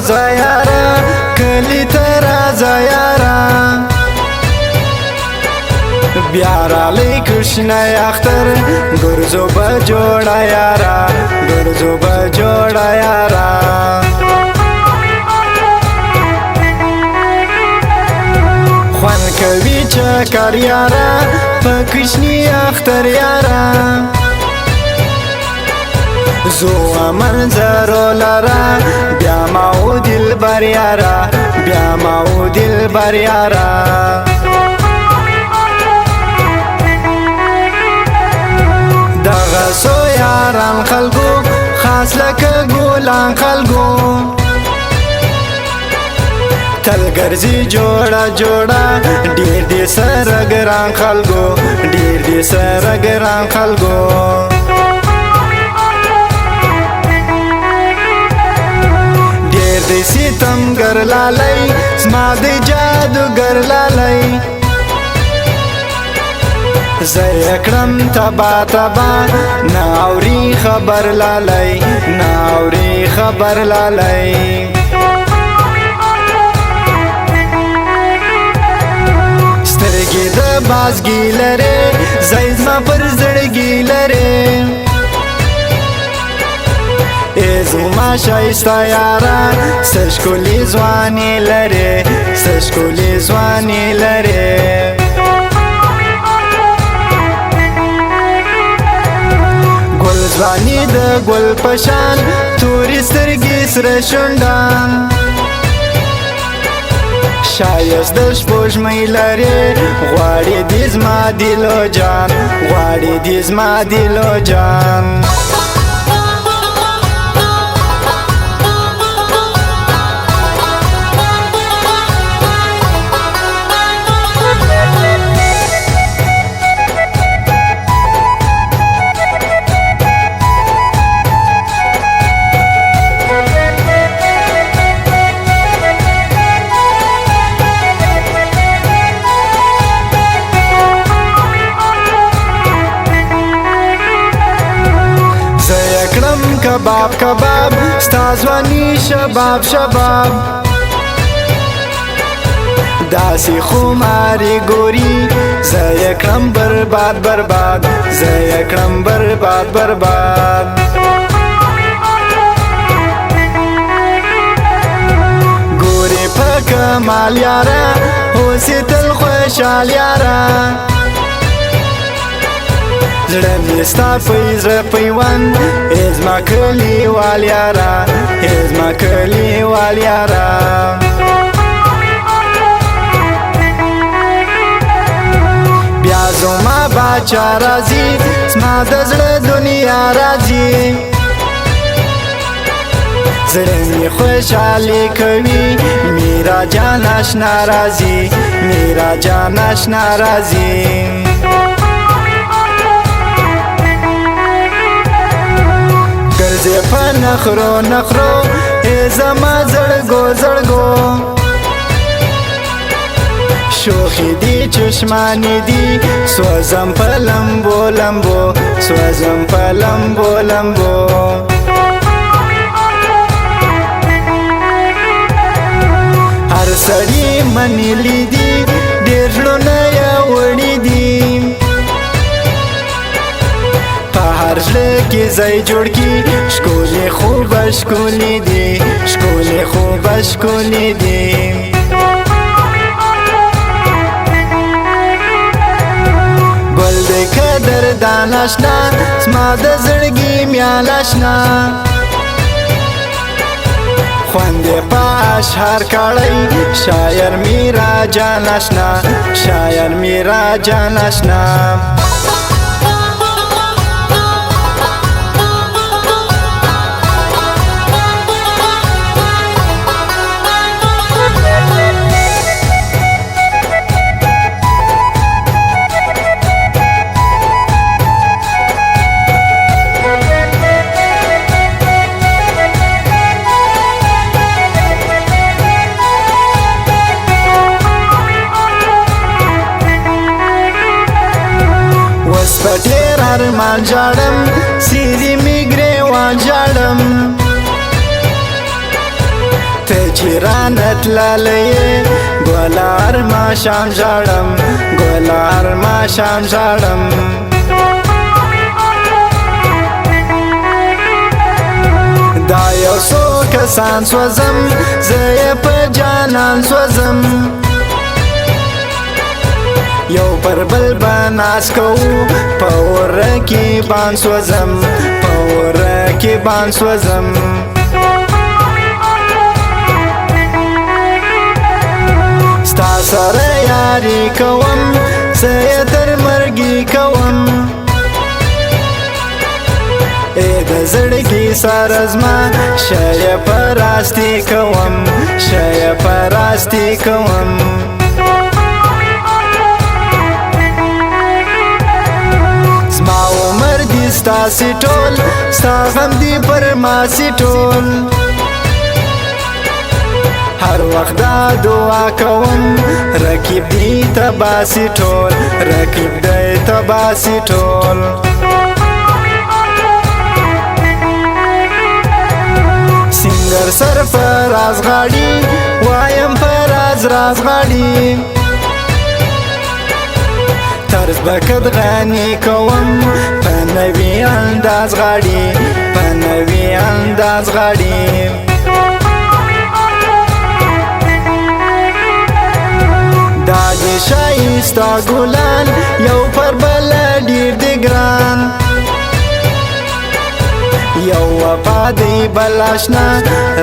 روزه یاره کلی ته راځه یاره بیا رالی کوشنی اختر ګرځو به جوړه یاره ګرځو به جوړه یاره خوند کوي چکر یاره په کوشني اختر یاره زو منظرو لره بیا ماو دلبر یاره بیا ماو دلبر یاره دغه سو یاران خلکو خاص لکه ګلان خلکو تل ګرځي جوړه جوړه ډېر دې سره ګران خلکو ډېر دې سره ګران خلکو ډېر دې ستمګر لالی زما د جادوګر لالی زه یې کړم تبا تبا نه اوري خبر لالی نه اوري خبر لالی سترګې د بازګي لرې ځای زما پر زړګي لرې ای زما ښایسته یاره څه ښکلې ځواني لرې څه ښکلې ځواني لرې ګل ځواني د ګل په شان تورې سترګې سره شونډان ښایست د سپوږمۍ لرې غواړي دې زما دلو جان غواړي دې زما دلو جان کباب کباب ستا ځواني شباب شباب داسې خمارې ګوري زه یې کړم برباد برباد زه یې کړم برباد برباد ګورې په کمال یاره اوسې تل خوشحال یاره زړه مې ستا په زړه پیوند ای زما کلیوال یاره ای زما کلیوال یاره بیا زما باچا راځي زما د زړه دنیا راځي زړه مې خوشحالي کوي میرا جان اشنا راځي میرا جان اشنا راځي ګرځې په نخرو نخرو ای زما زړګو زړګو شوخي دي چشمانې دي سوځم په لمبو لمبو سوځم په لمبو لمبو هر سړي منلی دي ډېر زړونه یې وړي دي هر زړه کې ځای جوړ کړي ښکلې خوبه ښکلې دي ښکلې خوبه ښکلې دي ګل د قدر دان اشنا زما د زړګي میال اشنا خوند یې په اشعار کړی شاعر میرا جان اشنا شاعر میرا جان اشنا په ډېر ارمان ژاړم سیزې مې ګریوان ژاړم ته پیرانت لالیه ګلار ما شام ژړم ګلار ما شام ژړم دا یو څو کسان سوځم زه یې په جانان سوځم یو پر بل بناس کوو په وره کې بان سوځم په وره کې بان سوځم ستا سره یاري کوم زه یې تر مرګي کوم ای د زړګي سره زما شه په راستی کوم شه په راستی کوم زما عمر دي ستاسې ټول ستا غم دي پر ماسې ټول هر وخت دا دعا کوم رقیب دی تباسي ټول رقیب دی تباسي ټول سنگر سرفراز غاړي وایم فراز راز غاړي طرز بکد غني کوم په نوي انداز غاړي په نوي انداز غاړي دا دې شایسته ګلان یو پر بل ډېر دي ګران یو وفا دی بل آشنا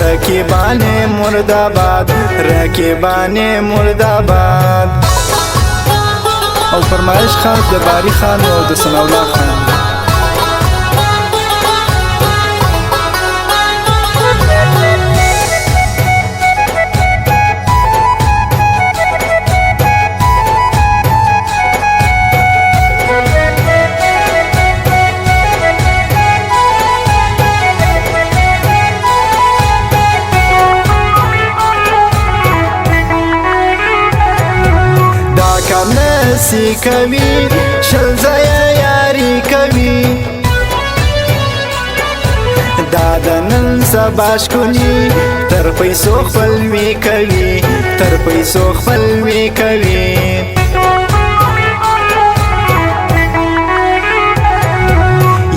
رقیبانې مرداباد رقیبانې مرداباد او فرمایش خان د باری خان او د ثناءالله خان نسی کوي شل ځایه یاري کوي دا د نن سبا ښکلي تر پیسو خپلوي کوي تر پیسو خپلوي کوي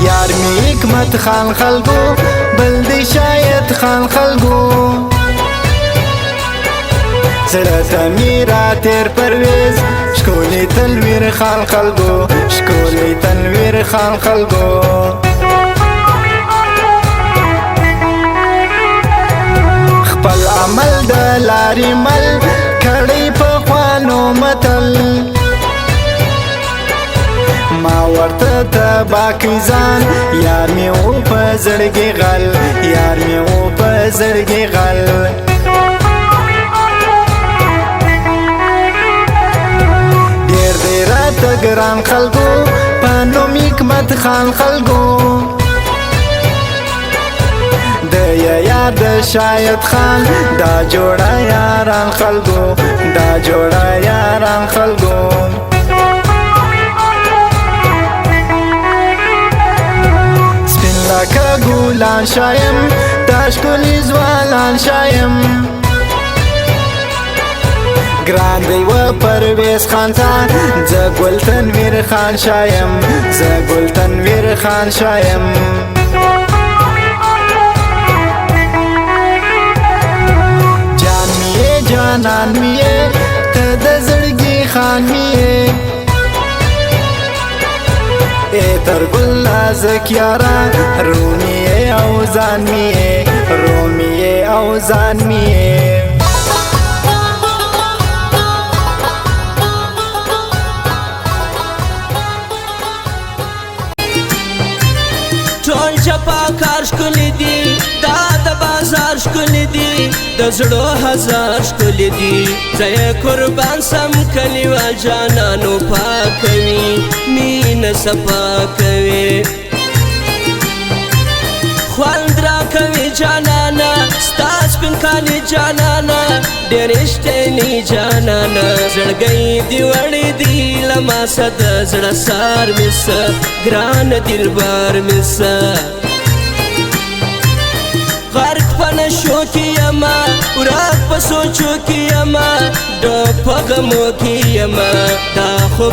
یار می حکمت خان خلکو بل دی شاید خان خلکو زړه ته مې را تېر پرویز ښکلی تنویر خان خلکو ښکلی تنویر خان خلکو خپل عمل د لارې مل کړی په خوانو متل ما ورته تبا کړي ځان یار مې و په زړګي غل یار مې و په زړګي غل ګران خلکو په نوم حکمت خان خلکو د یاد شاید خان دا جوړه یاران خلکو دا جوړه یاران خلکو سپین لکه ګلان شایم دا ښکلي ځوانان شایم ګران دی و پرویز خان ته زه ګل تنویر خان شایم زه ګل تنویر خان شایم جان میې جانان میې ته د زړګي خان میې ای تر ګل نازک یاره رومیې او ځان میې رومیې او ځان میې ټول چپاکار ښکلي دي دا د بازار ښکلي دي د زړو هزار ښکلي دي زه یې قربان سم کلیوال جانانو پاکوي مینه صفا کوي خوند راکوي جانانه ستا سپین کالي جانانه ډېر رښتینی جانانه زړګی دې وړی دی له ما څه د زړه سار مې څه ګرانه دلبار مې څه غرق په نشو کې یمه ورک سوچو کې یما د پغمو کې یما دا خو